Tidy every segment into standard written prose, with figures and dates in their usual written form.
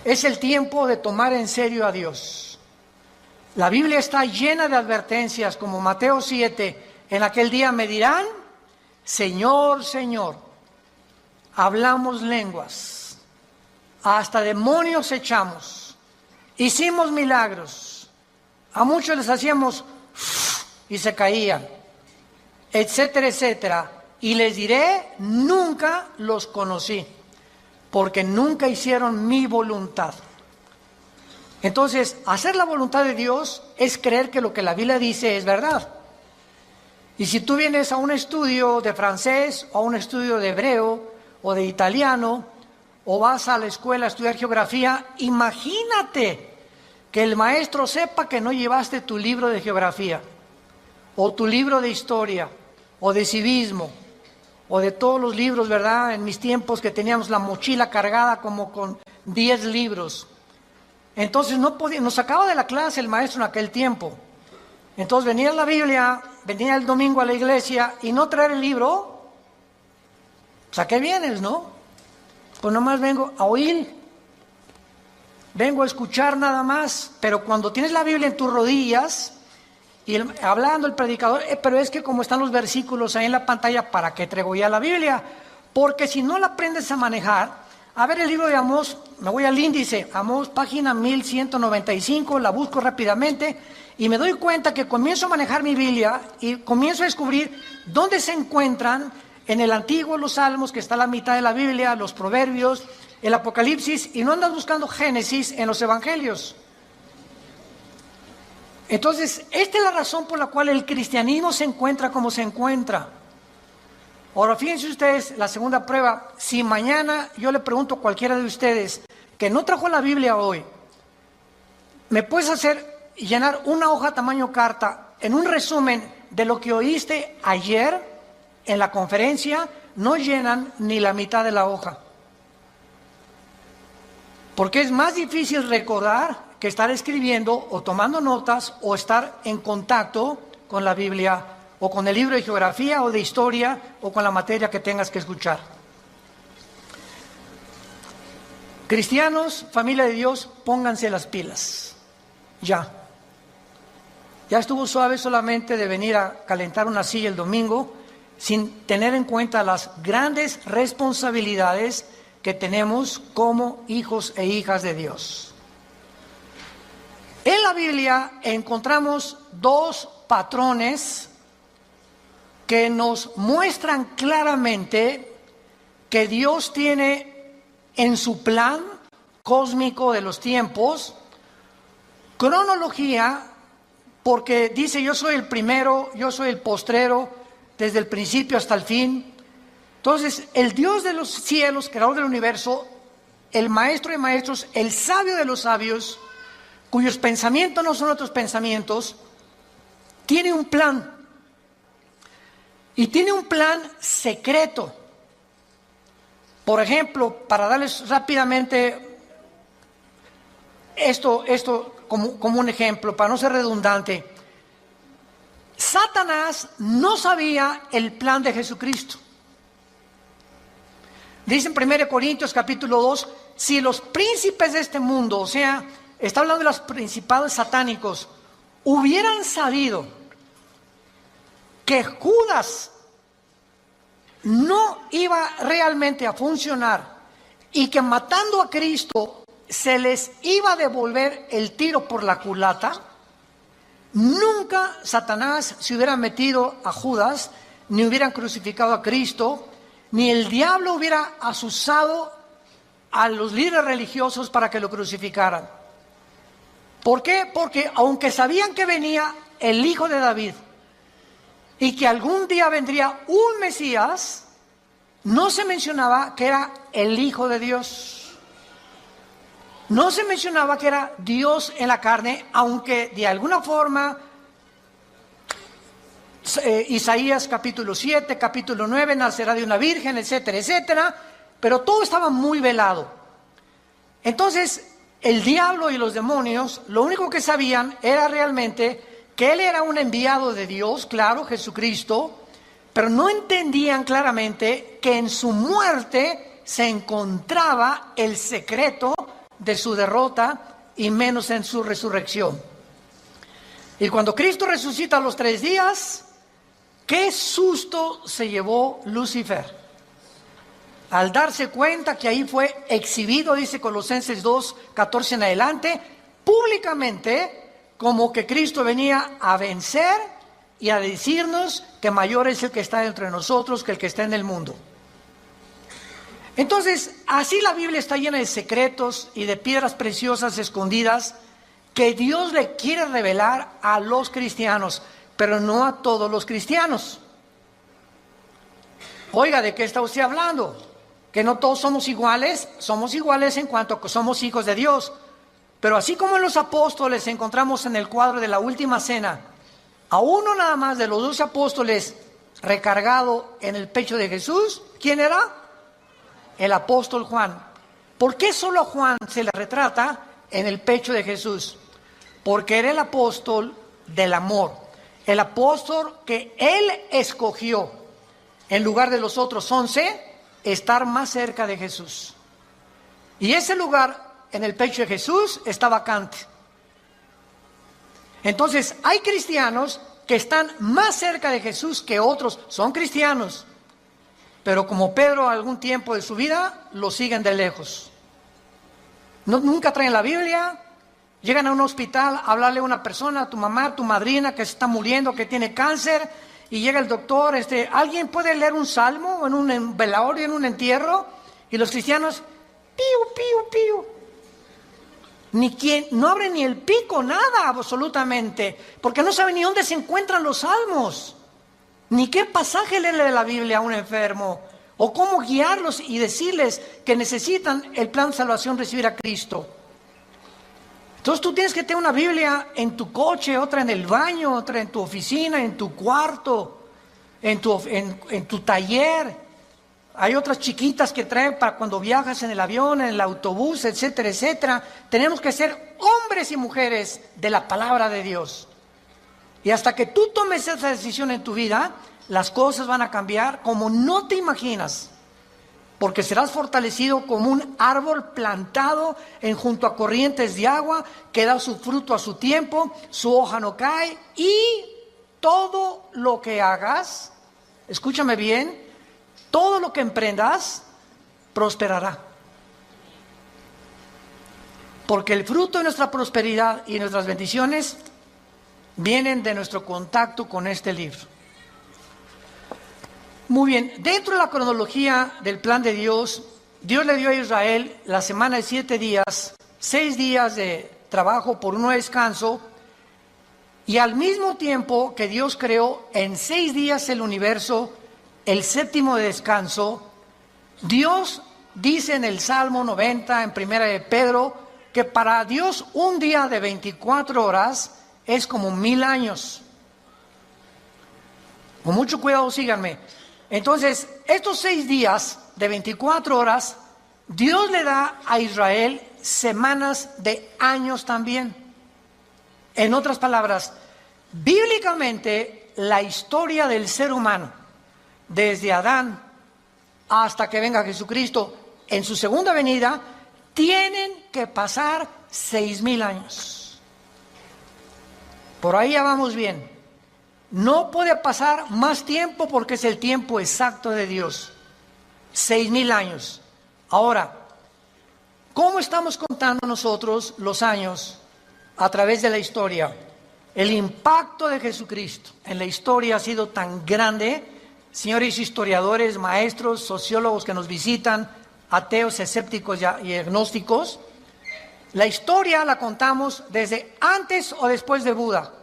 es el tiempo de tomar en serio a Dios. La Biblia está llena de advertencias, como Mateo 7, en aquel día me dirán, Señor, Señor, hablamos lenguas, hasta demonios echamos, hicimos milagros, a muchos les hacíamos y se caían, etcétera, etcétera. Y les diré, nunca los conocí, porque nunca hicieron mi voluntad. Entonces, hacer la voluntad de Dios es creer que lo que la Biblia dice es verdad. Y si tú vienes a un estudio de francés, o a un estudio de hebreo, o de italiano, o vas a la escuela a estudiar geografía, imagínate que el maestro sepa que no llevaste tu libro de geografía, o tu libro de historia, o de civismo, o de todos los libros, ¿verdad? En mis tiempos que teníamos la mochila cargada como con 10 libros. Entonces no podía, nos sacaba de la clase el maestro en aquel tiempo. Entonces venía la Biblia, venía el domingo a la iglesia y no traer el libro. Pues ¿a qué vienes, no? Pues nomás vengo a oír, vengo a escuchar nada más. Pero cuando tienes la Biblia en tus rodillas y hablando el predicador, pero es que como están los versículos ahí en la pantalla, ¿para qué traigo ya la Biblia? Porque si no la aprendes a manejar, a ver el libro de Amós, me voy al índice, Amós página 1195, la busco rápidamente y me doy cuenta que comienzo a manejar mi Biblia y comienzo a descubrir dónde se encuentran en el Antiguo los Salmos, que está a la mitad de la Biblia, los Proverbios, el Apocalipsis, y no andas buscando Génesis en los Evangelios. Entonces, esta es la razón por la cual el cristianismo se encuentra como se encuentra. Ahora, fíjense ustedes, la segunda prueba, si mañana yo le pregunto a cualquiera de ustedes que no trajo la Biblia hoy, ¿me puedes llenar una hoja tamaño carta en un resumen de lo que oíste ayer en la conferencia? No llenan ni la mitad de la hoja. Porque es más difícil recordar que estar escribiendo o tomando notas o estar en contacto con la Biblia o con el libro de geografía o de historia o con la materia que tengas que escuchar. Cristianos, familia de Dios, pónganse las pilas. Ya estuvo suave solamente de venir a calentar una silla el domingo sin tener en cuenta las grandes responsabilidades que tenemos como hijos e hijas de Dios. En la Biblia encontramos dos patrones que nos muestran claramente que Dios tiene en su plan cósmico de los tiempos cronología, porque dice yo soy el primero, yo soy el postrero, desde el principio hasta el fin. Entonces, el Dios de los cielos, creador del universo, el maestro de maestros, el sabio de los sabios, cuyos pensamientos no son otros pensamientos, tiene un plan. Y tiene un plan secreto. Por ejemplo, para darles rápidamente esto como un ejemplo, para no ser redundante, Satanás no sabía el plan de Jesucristo. Dice en 1 Corintios capítulo 2, si los príncipes de este mundo, o sea, está hablando de los principados satánicos, hubieran sabido que Judas no iba realmente a funcionar y que matando a Cristo se les iba a devolver el tiro por la culata, nunca Satanás se hubiera metido a Judas, ni hubieran crucificado a Cristo, ni el diablo hubiera asusado a los líderes religiosos para que lo crucificaran. ¿Por qué? Porque aunque sabían que venía el hijo de David y que algún día vendría un Mesías, no se mencionaba que era el Hijo de Dios. No se mencionaba que era Dios en la carne, aunque de alguna forma Isaías capítulo 7, capítulo 9, nacerá de una virgen, etcétera, etcétera, pero todo estaba muy velado. Entonces, el diablo y los demonios, lo único que sabían era realmente que él era un enviado de Dios, claro, Jesucristo, pero no entendían claramente que en su muerte se encontraba el secreto de su derrota y menos en su resurrección. Y cuando Cristo resucita a los 3 días, qué susto se llevó Lucifer al darse cuenta que ahí fue exhibido, dice Colosenses 2:14 en adelante, públicamente, como que Cristo venía a vencer y a decirnos que mayor es el que está entre nosotros que el que está en el mundo. Entonces, así la Biblia está llena de secretos y de piedras preciosas escondidas que Dios le quiere revelar a los cristianos, pero no a todos los cristianos. Oiga, ¿de qué está usted hablando? ¿Que no todos somos iguales? Somos iguales en cuanto a que somos hijos de Dios. Pero así como en los apóstoles encontramos en el cuadro de la última cena a uno nada más de los 12 apóstoles recargado en el pecho de Jesús, ¿quién era? El apóstol Juan. ¿Por qué solo a Juan se le retrata en el pecho de Jesús? Porque era el apóstol del amor, el apóstol que él escogió en lugar de los otros 11, estar más cerca de Jesús. Y ese lugar en el pecho de Jesús está vacante. Entonces, hay cristianos que están más cerca de Jesús que otros, son cristianos, pero como Pedro algún tiempo de su vida, lo siguen de lejos. Nunca traen la Biblia, llegan a un hospital a hablarle a una persona, a tu mamá, a tu madrina que se está muriendo, que tiene cáncer, y llega el doctor, ¿alguien puede leer un salmo en un velorio, en un entierro? Y los cristianos, piu, piu, piu. No abren ni el pico, nada absolutamente, porque no saben ni dónde se encuentran los salmos, ni qué pasaje leerle de la Biblia a un enfermo, o cómo guiarlos y decirles que necesitan el plan de salvación, recibir a Cristo. Entonces tú tienes que tener una Biblia en tu coche, otra en el baño, otra en tu oficina, en tu cuarto, en tu taller. Hay otras chiquitas que traen para cuando viajas en el avión, en el autobús, etcétera, etcétera. Tenemos que ser hombres y mujeres de la palabra de Dios. Y hasta que tú tomes esa decisión en tu vida, las cosas van a cambiar como no te imaginas. Porque serás fortalecido como un árbol plantado junto a corrientes de agua, que da su fruto a su tiempo, su hoja no cae, y todo lo que hagas, escúchame bien, todo lo que emprendas, prosperará. Porque el fruto de nuestra prosperidad y nuestras bendiciones vienen de nuestro contacto con este libro. Muy bien, dentro de la cronología del plan de Dios, Dios le dio a Israel la semana de 7 días, 6 días de trabajo por uno de descanso, y al mismo tiempo que Dios creó en 6 días el universo, el 7º de descanso, Dios dice en el Salmo 90, en Primera de Pedro, que para Dios un día de 24 horas es como 1000 años. Con mucho cuidado, síganme. Entonces, estos 6 días de 24 horas, Dios le da a Israel semanas de años también. En otras palabras, bíblicamente, la historia del ser humano, desde Adán hasta que venga Jesucristo en su segunda venida, tienen que pasar 6000 años. Por ahí ya vamos bien. No puede pasar más tiempo porque es el tiempo exacto de Dios. 6000 años. Ahora, ¿cómo estamos contando nosotros los años a través de la historia? El impacto de Jesucristo en la historia ha sido tan grande. Señores historiadores, maestros, sociólogos que nos visitan, ateos, escépticos y agnósticos, la historia la contamos desde antes o después de Buda.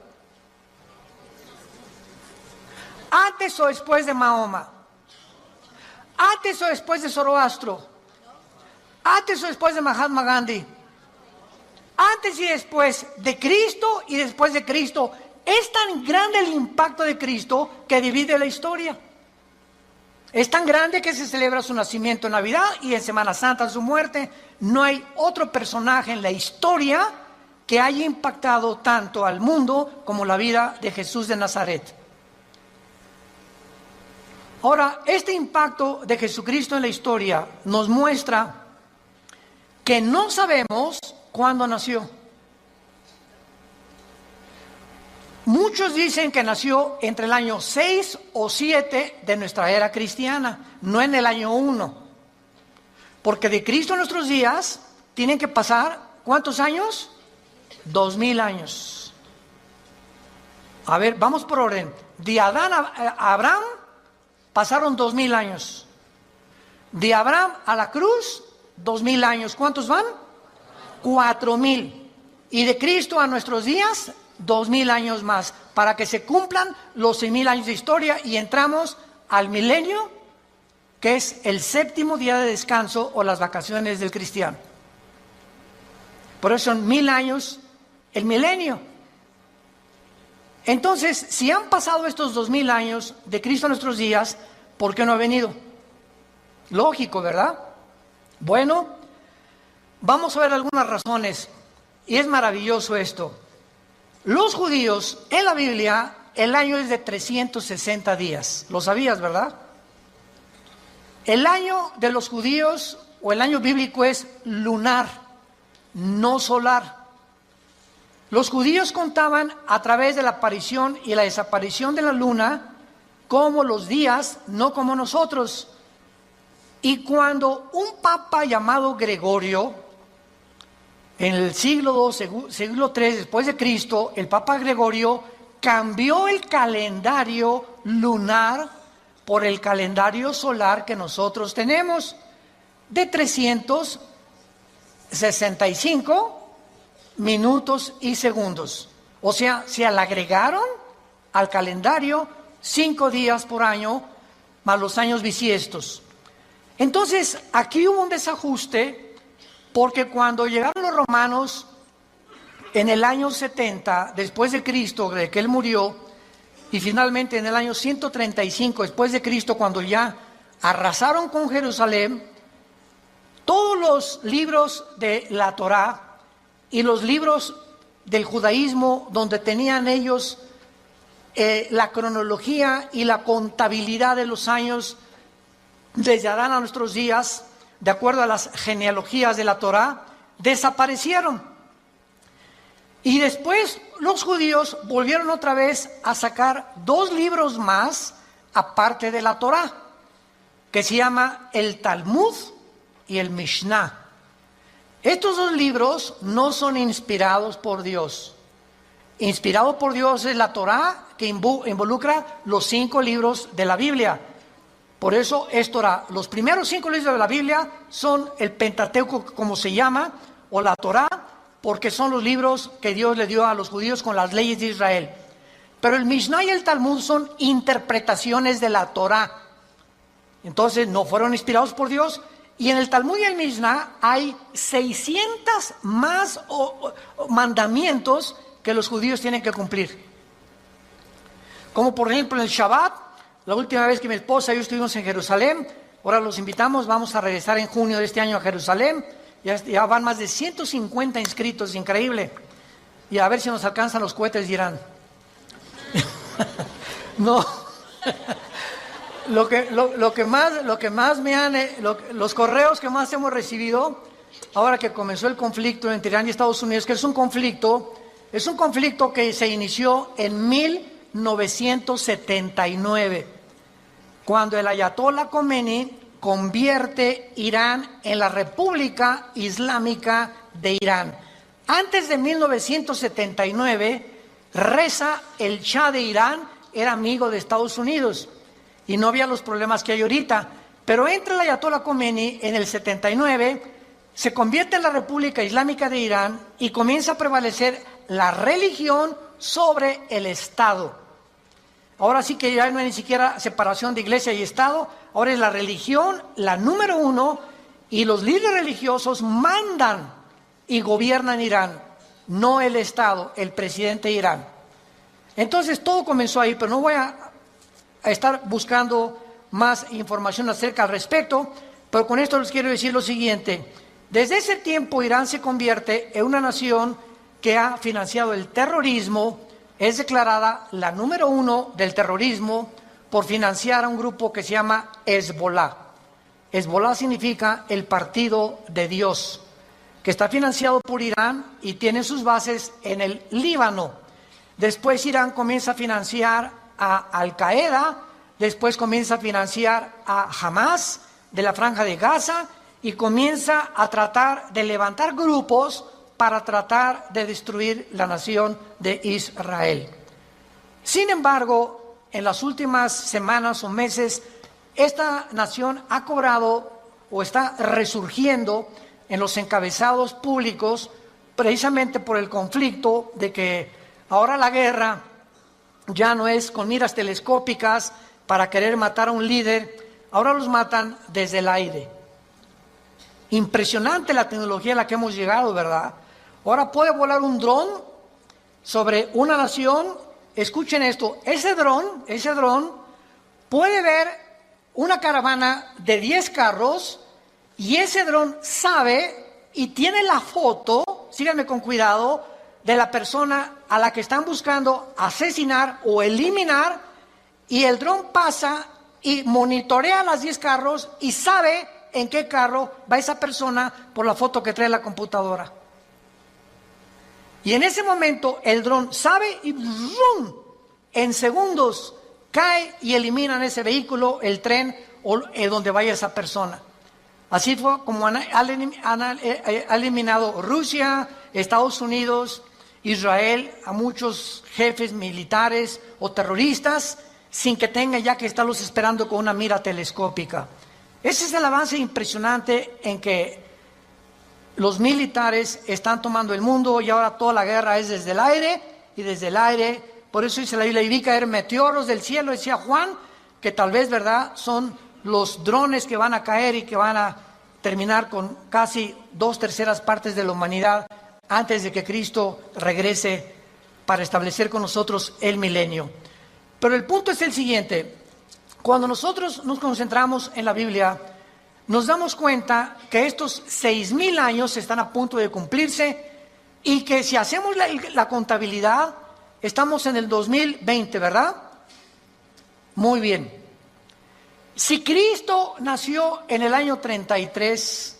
Antes o después de Mahoma, antes o después de Zoroastro, antes o después de Mahatma Gandhi, antes y después de Cristo y después de Cristo. Es tan grande el impacto de Cristo que divide la historia. Es tan grande que se celebra su nacimiento en Navidad y en Semana Santa su muerte. No hay otro personaje en la historia que haya impactado tanto al mundo como la vida de Jesús de Nazaret. Ahora, este impacto de Jesucristo en la historia nos muestra que no sabemos cuándo nació. Muchos dicen que nació entre el año 6 o 7 de nuestra era cristiana, no en el año 1. Porque de Cristo en nuestros días tienen que pasar, ¿cuántos años? 2000 años. A ver, vamos por orden. De Adán a Abraham pasaron 2000 años. De Abraham a la cruz, 2000 años. ¿Cuántos van? 4000. Y de Cristo a nuestros días, 2000 años más, para que se cumplan los 6000 años de historia y entramos al milenio, que es el 7º día de descanso o las vacaciones del cristiano. Por eso son 1000 años el milenio. Entonces, si han pasado estos 2000 años de Cristo a nuestros días, ¿por qué no ha venido? Lógico, ¿verdad? Bueno, vamos a ver algunas razones, y es maravilloso esto. Los judíos, en la Biblia, el año es de 360 días. ¿Lo sabías, verdad? El año de los judíos, o el año bíblico, es lunar, no solar. Los judíos contaban a través de la aparición y la desaparición de la luna como los días, no como nosotros. Y cuando un papa llamado Gregorio, en el siglo II, siglo III después de Cristo, el Papa Gregorio cambió el calendario lunar por el calendario solar que nosotros tenemos, de 365 minutos y segundos. O sea, se le agregaron al calendario 5 días por año, más los años bisiestos. Entonces, aquí hubo un desajuste, porque cuando llegaron los romanos en el año 70 después de Cristo, de que él murió, y finalmente en el año 135 después de Cristo, cuando ya arrasaron con Jerusalén, todos los libros de la Torá y los libros del judaísmo, donde tenían ellos la cronología y la contabilidad de los años desde Adán a nuestros días, de acuerdo a las genealogías de la Torá, desaparecieron. Y después los judíos volvieron otra vez a sacar 2 libros más, aparte de la Torá, que se llama el Talmud y el Mishnah. Estos 2 libros no son inspirados por Dios. Inspirado por Dios es la Torá, que involucra los 5 libros de la Biblia. Por eso es Torá. Los primeros 5 libros de la Biblia son el Pentateuco, como se llama, o la Torá, porque son los libros que Dios le dio a los judíos con las leyes de Israel. Pero el Mishnah y el Talmud son interpretaciones de la Torá. Entonces no fueron inspirados por Dios. Y en el Talmud y el Mishnah hay 600 más mandamientos que los judíos tienen que cumplir. Como por ejemplo en el Shabbat. La última vez que mi esposa y yo estuvimos en Jerusalén, ahora los invitamos, vamos a regresar en junio de este año a Jerusalén. Ya van más de 150 inscritos, increíble. Y a ver si nos alcanzan los cohetes de Irán. No. Los correos que más hemos recibido, ahora que comenzó el conflicto entre Irán y Estados Unidos, que es un conflicto que se inició en 1979, cuando el Ayatollah Khomeini convierte Irán en la República Islámica de Irán. Antes de 1979, Reza, el Shah de Irán, era amigo de Estados Unidos y no había los problemas que hay ahorita. Pero entra el Ayatollah Khomeini en el 79, se convierte en la República Islámica de Irán y comienza a prevalecer la religión sobre el Estado. Ahora sí que ya no hay ni siquiera separación de iglesia y Estado, ahora es la religión la número 1 y los líderes religiosos mandan y gobiernan Irán, no el Estado, el presidente de Irán. Entonces todo comenzó ahí, pero no voy a estar buscando más información acerca al respecto, pero con esto les quiero decir lo siguiente. Desde ese tiempo Irán se convierte en una nación que ha financiado el terrorismo. Es declarada la número 1 del terrorismo por financiar a un grupo que se llama Hezbollah. Hezbollah significa el partido de Dios. que está financiado por Irán y tiene sus bases en el Líbano. Después Irán comienza a financiar a Al Qaeda, después comienza a financiar a Hamas de la Franja de Gaza y comienza a tratar de levantar grupos para tratar de destruir la nación de Israel. Sin embargo, en las últimas semanas o meses, esta nación ha cobrado o está resurgiendo en los encabezados públicos precisamente por el conflicto de que ahora la guerra ya no es con miras telescópicas para querer matar a un líder, ahora los matan desde el aire. Impresionante la tecnología a la que hemos llegado, ¿verdad? Ahora puede volar un dron sobre una nación. Escuchen esto, ese dron puede ver una caravana de 10 carros y ese dron sabe y tiene la foto, síganme con cuidado, de la persona a la que están buscando asesinar o eliminar, y el dron pasa y monitorea las 10 carros y sabe en qué carro va esa persona por la foto que trae la computadora. Y en ese momento el dron sabe y ¡rum!, en segundos cae y eliminan ese vehículo, el tren o donde vaya esa persona. Así fue como han eliminado Rusia, Estados Unidos, Israel a muchos jefes militares o terroristas sin que tengan ya que estarlos esperando con una mira telescópica. Ese es el avance impresionante en que los militares están tomando el mundo y ahora toda la guerra es desde el aire y desde el aire. Por eso dice la Biblia, y vi caer meteoros del cielo, decía Juan, que tal vez, ¿verdad?, son los drones que van a caer y que van a terminar con casi 2/3 partes de la humanidad antes de que Cristo regrese para establecer con nosotros el milenio. Pero el punto es el siguiente: cuando nosotros nos concentramos en la Biblia, nos damos cuenta que estos 6,000 años están a punto de cumplirse y que si hacemos la contabilidad, estamos en el 2020, ¿verdad? Muy bien. Si Cristo nació en el año 33,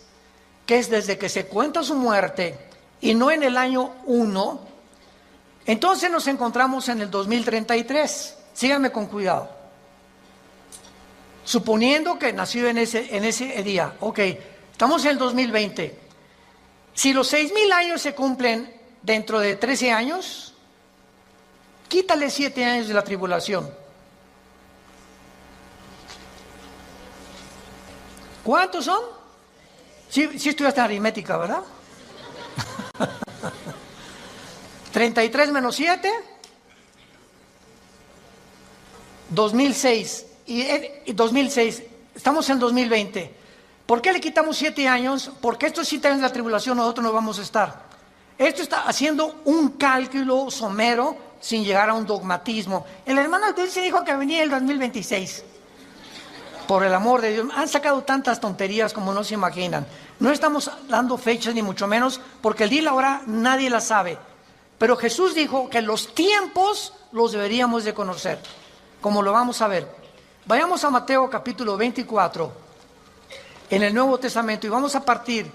que es desde que se cuenta su muerte, y no en el año 1, entonces nos encontramos en el 2033. Síganme con cuidado. Suponiendo que nació en ese día. Ok, estamos en el 2020. Si los 6,000 años se cumplen dentro de 13 años, quítale 7 años de la tribulación. ¿Cuántos son? Sí estudiaste aritmética, ¿verdad? 33 menos 7, 2006. Y 2006, estamos en 2020. ¿Por qué le quitamos 7 años? Porque estos 7 años de la tribulación nosotros no vamos a estar. Esto está haciendo un cálculo somero sin llegar a un dogmatismo. El hermano se dijo que venía el 2026. Por el amor de Dios, han sacado tantas tonterías como no se imaginan. No estamos dando fechas ni mucho menos, porque el día y la hora nadie la sabe. Pero Jesús dijo que los tiempos los deberíamos de conocer, como lo vamos a ver. Vayamos a Mateo capítulo 24, en el Nuevo Testamento, y vamos a partir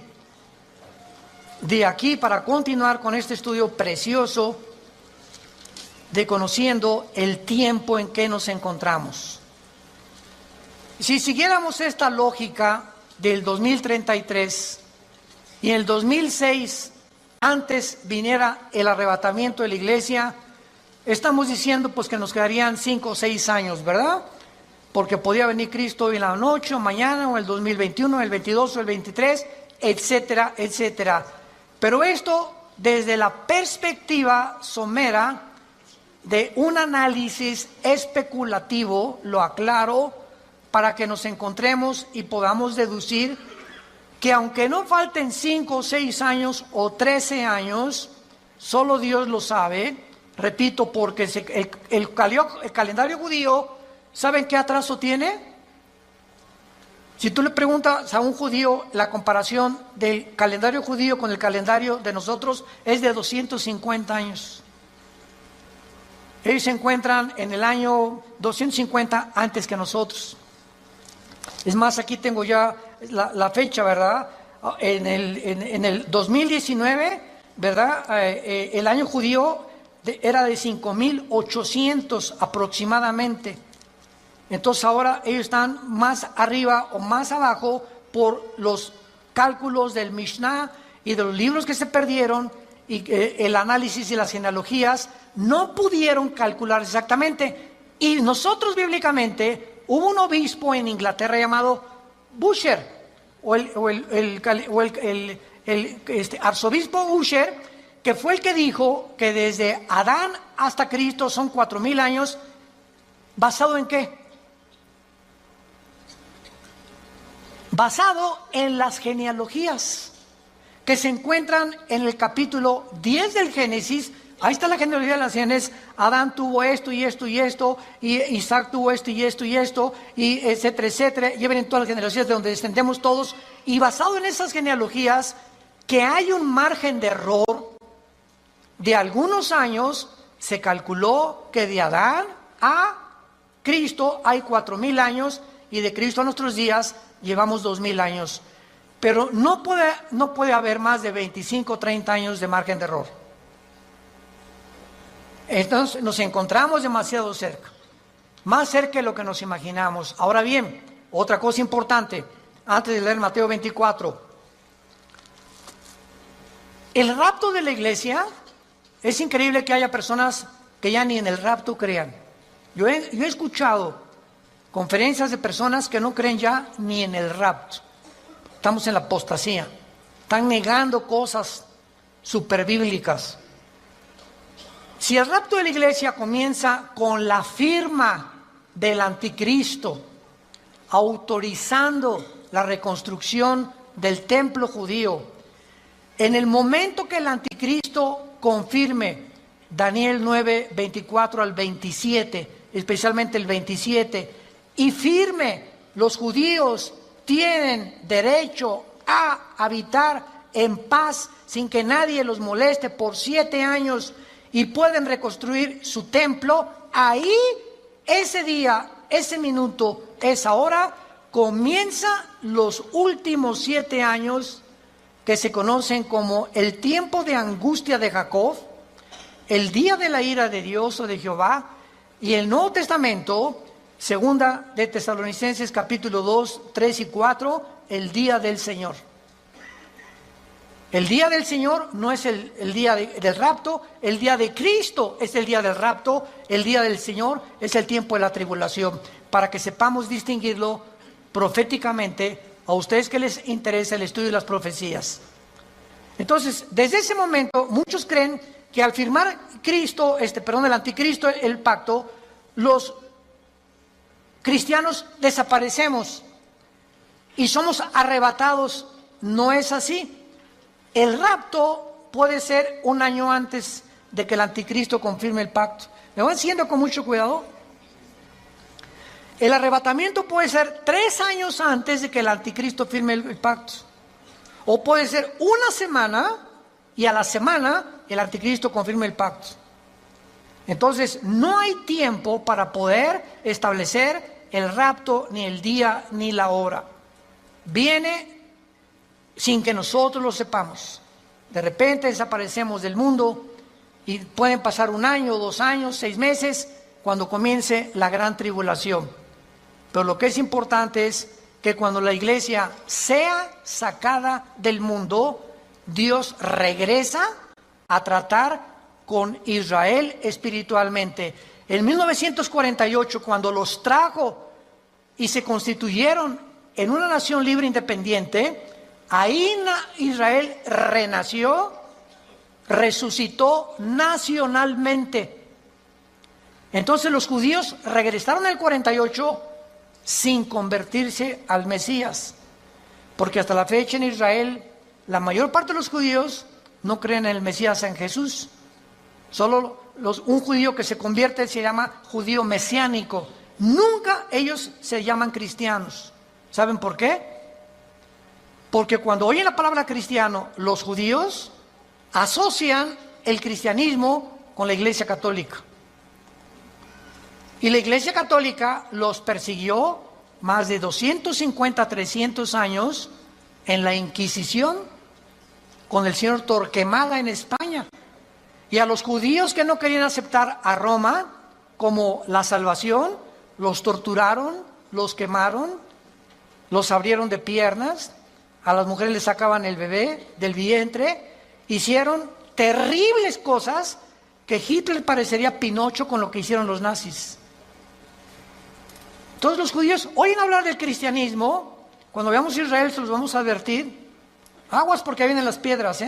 de aquí para continuar con este estudio precioso de conociendo el tiempo en que nos encontramos. Si siguiéramos esta lógica del 2033 y en el 2006 antes viniera el arrebatamiento de la iglesia, estamos diciendo pues que nos quedarían 5 o 6 años, ¿verdad? Porque podía venir Cristo hoy en la noche o mañana o el 2021, el 22 o el 23, etcétera, etcétera. Pero esto desde la perspectiva somera de un análisis especulativo, lo aclaro, para que nos encontremos y podamos deducir que aunque no falten 5 o 6 años o 13 años, solo Dios lo sabe, repito, porque el calendario judío, ¿saben qué atraso tiene? Si tú le preguntas a un judío, la comparación del calendario judío con el calendario de nosotros es de 250 años. Ellos se encuentran en el año 250 antes que nosotros. Es más, aquí tengo ya la fecha, ¿verdad? en el 2019, ¿verdad? El año judío era de 5.800 aproximadamente. Entonces ahora ellos están más arriba o más abajo por los cálculos del Mishnah y de los libros que se perdieron, y el análisis y las genealogías no pudieron calcular exactamente. Y nosotros bíblicamente, hubo un obispo en Inglaterra llamado Busher, arzobispo Busher, que fue el que dijo que desde Adán hasta Cristo son 4.000 años. ¿Basado en qué? Basado en las genealogías que se encuentran en el capítulo 10 del Génesis. Ahí está la genealogía de las genes. Adán tuvo esto y esto y esto, y Isaac tuvo esto y esto y esto, y etcétera, etcétera. Lleven en todas las genealogías de donde descendemos todos. Y basado en esas genealogías, que hay un margen de error de algunos años, se calculó que de Adán a Cristo hay 4.000 años, y de Cristo a nuestros días llevamos 2.000 años. Pero no puede haber más de 25 o 30 años de margen de error. Entonces nos encontramos demasiado cerca, más cerca de lo que nos imaginamos. Ahora bien, otra cosa importante, antes de leer Mateo 24. El rapto de la iglesia, es increíble que haya personas que ya ni en el rapto crean. Yo he escuchado conferencias de personas que no creen ya ni en el rapto. Estamos en la apostasía. Están negando cosas superbíblicas. Si el rapto de la iglesia comienza con la firma del anticristo, autorizando la reconstrucción del templo judío, en el momento que el anticristo confirme Daniel 9, 24 al 27, especialmente el 27, y firme, los judíos tienen derecho a habitar en paz sin que nadie los moleste por 7 años, y pueden reconstruir su templo, ahí, ese día, ese minuto, esa hora, comienza los últimos 7 años que se conocen como el tiempo de angustia de Jacob, el día de la ira de Dios o de Jehová, y el Nuevo Testamento, segunda de Tesalonicenses capítulo 2, 3 y 4, el día del Señor. El día del Señor no es el día del rapto, el día de Cristo es el día del rapto, el día del Señor es el tiempo de la tribulación, para que sepamos distinguirlo proféticamente a ustedes que les interesa el estudio de las profecías. Entonces, desde ese momento, muchos creen que al firmar el anticristo, el pacto, los cristianos desaparecemos y somos arrebatados. No es así. El rapto puede ser 1 año antes de que el anticristo confirme el pacto. ¿Me van siguiendo con mucho cuidado? El arrebatamiento puede ser 3 años antes de que el anticristo firme el pacto. O puede ser 1 semana y a la semana el anticristo confirme el pacto. Entonces no hay tiempo para poder establecer el rapto, ni el día, ni la hora. Viene sin que nosotros lo sepamos. De repente desaparecemos del mundo y pueden pasar 1 año, 2 años, 6 meses, cuando comience la gran tribulación. Pero lo que es importante es que cuando la iglesia sea sacada del mundo, Dios regresa a tratar con Israel espiritualmente. En 1948, cuando los trajo y se constituyeron en una nación libre e independiente, ahí Israel renació, resucitó nacionalmente. Entonces los judíos regresaron en el 48 sin convertirse al Mesías, porque hasta la fecha en Israel la mayor parte de los judíos no creen en el Mesías, en Jesús. Solo un judío que se convierte se llama judío mesiánico. Nunca ellos se llaman cristianos. ¿Saben por qué? Porque cuando oyen la palabra cristiano, los judíos asocian el cristianismo con la Iglesia Católica. Y la Iglesia Católica los persiguió más de 250, 300 años en la Inquisición con el señor Torquemada en España. Y a los judíos que no querían aceptar a Roma como la salvación, los torturaron, los quemaron, los abrieron de piernas, a las mujeres les sacaban el bebé del vientre, hicieron terribles cosas que Hitler parecería Pinocho con lo que hicieron los nazis. Todos los judíos oyen hablar del cristianismo. Cuando veamos Israel se los vamos a advertir. Aguas porque vienen las piedras,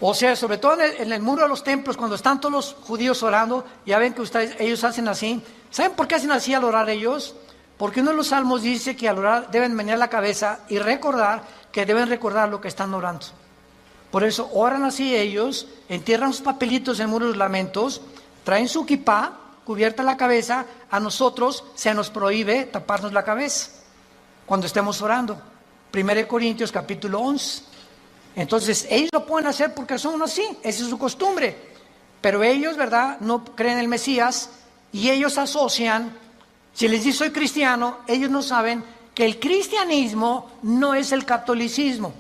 O sea, sobre todo en el muro de los templos, cuando están todos los judíos orando, ya ven que ellos hacen así. ¿Saben por qué hacen así al orar ellos? Porque uno de los salmos dice que al orar deben menear la cabeza y recordar que deben recordar lo que están orando. Por eso oran así ellos, entierran sus papelitos en el muro de los lamentos, traen su kipá, cubierta la cabeza. A nosotros se nos prohíbe taparnos la cabeza cuando estemos orando. 1 Corintios capítulo 11. Entonces ellos lo pueden hacer porque son así, esa es su costumbre. Pero ellos, ¿verdad?, no creen en el Mesías y ellos asocian, si les dice soy cristiano, ellos no saben que el cristianismo no es el catolicismo.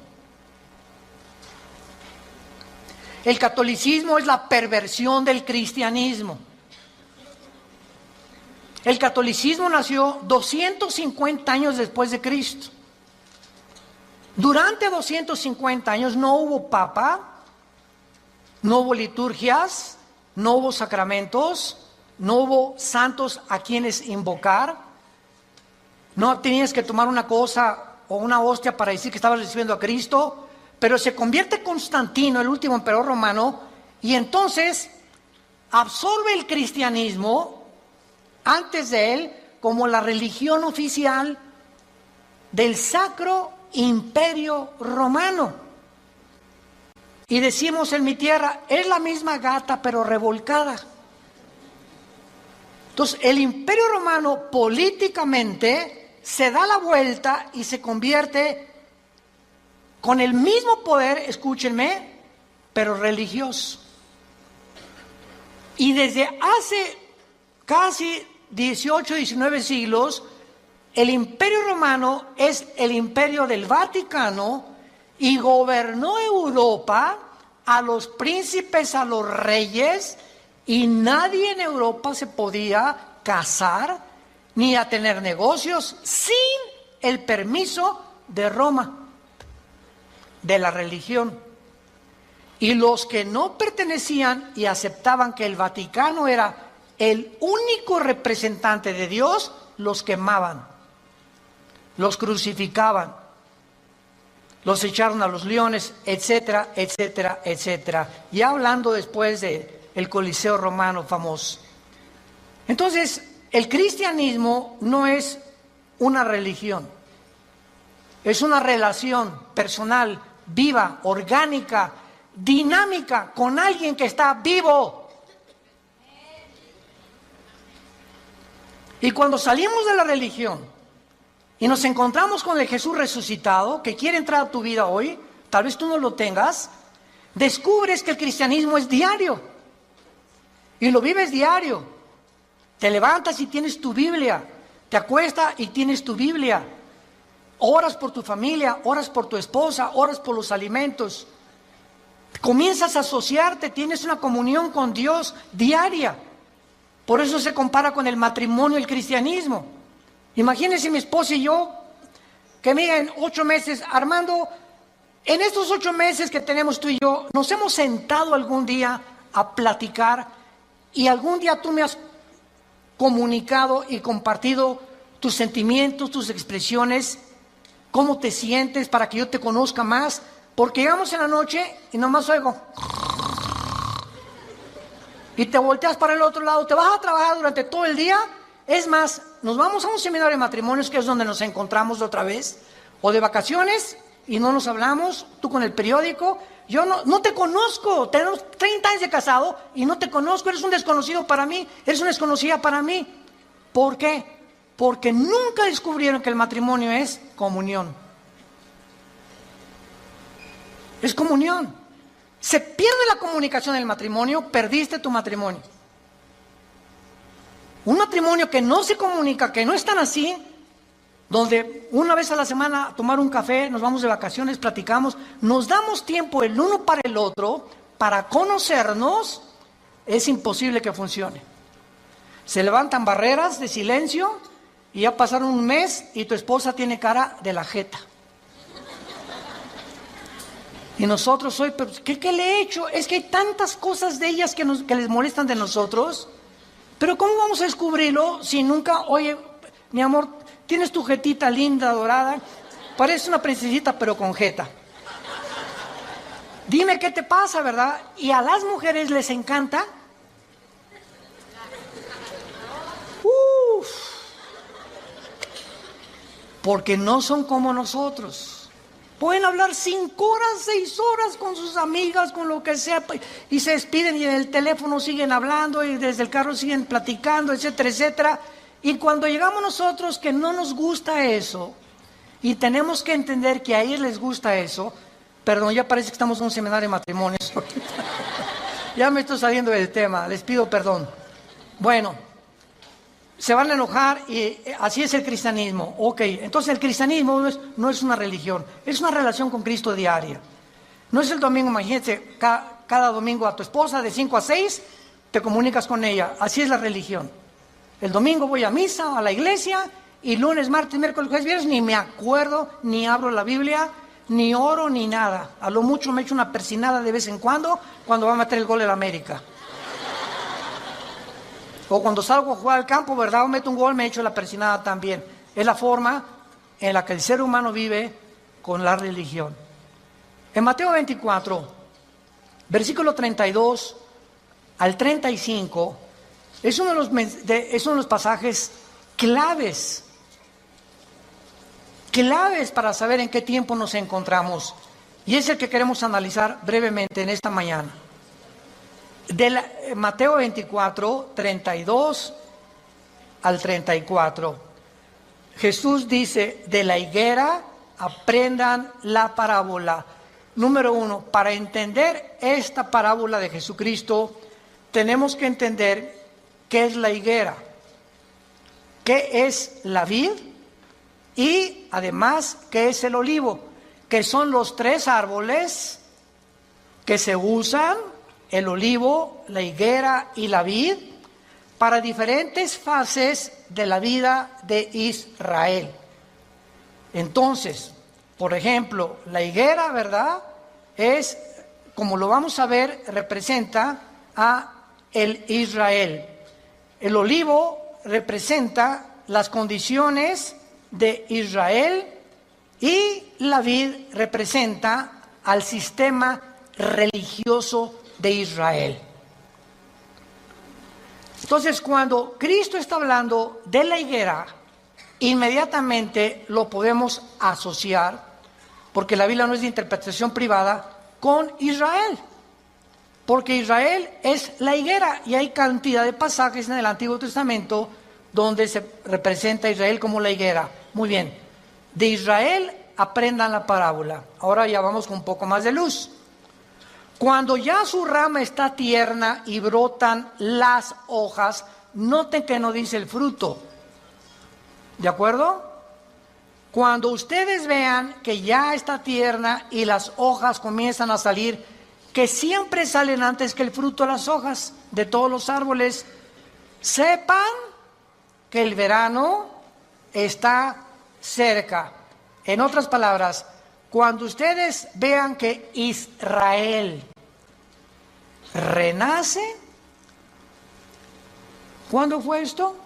El catolicismo es la perversión del cristianismo. El catolicismo nació 250 años después de Cristo. Durante 250 años no hubo papa, no hubo liturgias, no hubo sacramentos, no hubo santos a quienes invocar. No tenías que tomar una cosa o una hostia para decir que estabas recibiendo a Cristo. Pero se convierte Constantino, el último emperador romano, y entonces absorbe el cristianismo antes de él como la religión oficial del Sacro Imperio Romano. Y decimos en mi tierra, es la misma gata pero revolcada. Entonces el Imperio Romano políticamente se da la vuelta y se convierte con el mismo poder, escúchenme, pero religioso. Y desde hace casi 18, 19 siglos, el Imperio Romano es el imperio del Vaticano y gobernó Europa, a los príncipes, a los reyes, y nadie en Europa se podía casar ni a tener negocios sin el permiso de Roma, de la religión. Y los que no pertenecían y aceptaban que el Vaticano era el único representante de Dios, los quemaban, los crucificaban, los echaron a los leones, etcétera, etcétera, etcétera. Ya hablando después del Coliseo romano famoso. Entonces, el cristianismo no es una religión, es una relación personal, viva, orgánica, dinámica, con alguien que está vivo. Y cuando salimos de la religión y nos encontramos con el Jesús resucitado, que quiere entrar a tu vida hoy, tal vez tú no lo tengas, descubres que el cristianismo es diario. Y lo vives diario. Te levantas y tienes tu Biblia. Te acuestas y tienes tu Biblia. Oras por tu familia, oras por tu esposa, oras por los alimentos. Comienzas a asociarte, tienes una comunión con Dios diaria. Por eso se compara con el matrimonio, el cristianismo. Imagínense mi esposa y yo, que me digan 8 meses, Armando, en estos 8 meses que tenemos tú y yo, nos hemos sentado algún día a platicar y algún día tú me has comunicado y compartido tus sentimientos, tus expresiones, cómo te sientes para que yo te conozca más, porque llegamos en la noche y nomás oigo y te volteas para el otro lado, te vas a trabajar durante todo el día. Es más, nos vamos a un seminario de matrimonios, que es donde nos encontramos otra vez, o de vacaciones y no nos hablamos, tú con el periódico. Yo no te conozco, tenemos 30 años de casado y no te conozco, eres un desconocido para mí, eres una desconocida para mí. ¿Por qué? Porque nunca descubrieron que el matrimonio es comunión. Es comunión. Se pierde la comunicación en el matrimonio, perdiste tu matrimonio. Un matrimonio que no se comunica, que no están así, donde una vez a la semana tomar un café, nos vamos de vacaciones, platicamos, nos damos tiempo el uno para el otro, para conocernos, es imposible que funcione. Se levantan barreras de silencio y ya pasaron un mes y tu esposa tiene cara de la jeta. Y nosotros hoy, pero ¿qué le he hecho? Es que hay tantas cosas de ellas que les molestan de nosotros. Pero ¿cómo vamos a descubrirlo si nunca, oye, mi amor, tienes tu jetita linda, dorada, parece una princesita pero con jeta? Dime qué te pasa, ¿verdad? Y a las mujeres les encanta. Porque no son como nosotros. Pueden hablar 5 horas, 6 horas con sus amigas, con lo que sea, y se despiden y en el teléfono siguen hablando y desde el carro siguen platicando, etcétera, etcétera. Y cuando llegamos nosotros que no nos gusta eso, y tenemos que entender que a ellos les gusta eso, perdón, ya parece que estamos en un seminario de matrimonios. Ya me estoy saliendo del tema, les pido perdón. Bueno. Se van a enojar y así es el cristianismo. Ok, entonces el cristianismo no es una religión, es una relación con Cristo diaria. No es el domingo, imagínate, cada domingo a tu esposa de 5 a 6 te comunicas con ella. Así es la religión. El domingo voy a misa, a la iglesia, y lunes, martes, miércoles, jueves, viernes ni me acuerdo, ni abro la Biblia, ni oro, ni nada. A lo mucho me echo una persinada de vez en cuando va a meter el gol en América. O cuando salgo a jugar al campo, ¿verdad? O meto un gol, me echo la persinada también. Es la forma en la que el ser humano vive con la religión. En Mateo 24, versículo 32 al 35, es uno de los pasajes claves para saber en qué tiempo nos encontramos. Y es el que queremos analizar brevemente en esta mañana. Mateo 24, 32 al 34. Jesús dice, de la higuera aprendan la parábola. Número 1, para entender esta parábola de Jesucristo, tenemos que entender qué es la higuera, qué es la vid y además qué es el olivo, que son los 3 árboles que se usan, el olivo, la higuera y la vid, para diferentes fases de la vida de Israel. Entonces, por ejemplo, la higuera, ¿verdad? Es, como lo vamos a ver, representa a el Israel. El olivo representa las condiciones de Israel y la vid representa al sistema religioso de Israel. Entonces, cuando Cristo está hablando de la higuera, inmediatamente lo podemos asociar, porque la Biblia no es de interpretación privada, con Israel. Porque Israel es la higuera y hay cantidad de pasajes en el Antiguo Testamento donde se representa a Israel como la higuera. Muy bien, de Israel aprendan la parábola. Ahora ya vamos con un poco más de luz. Cuando ya su rama está tierna y brotan las hojas, noten que no dice el fruto. ¿De acuerdo? Cuando ustedes vean que ya está tierna y las hojas comienzan a salir, que siempre salen antes que el fruto de las hojas de todos los árboles, sepan que el verano está cerca. En otras palabras, cuando ustedes vean que Israel renace, ¿cuándo fue esto?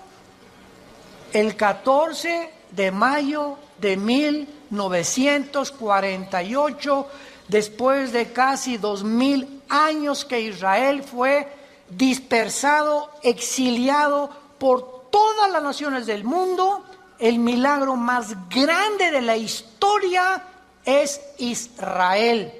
El 14 de mayo de 1948, después de casi 2000 años que Israel fue dispersado, exiliado por todas las naciones del mundo. El milagro más grande de la historia es Israel,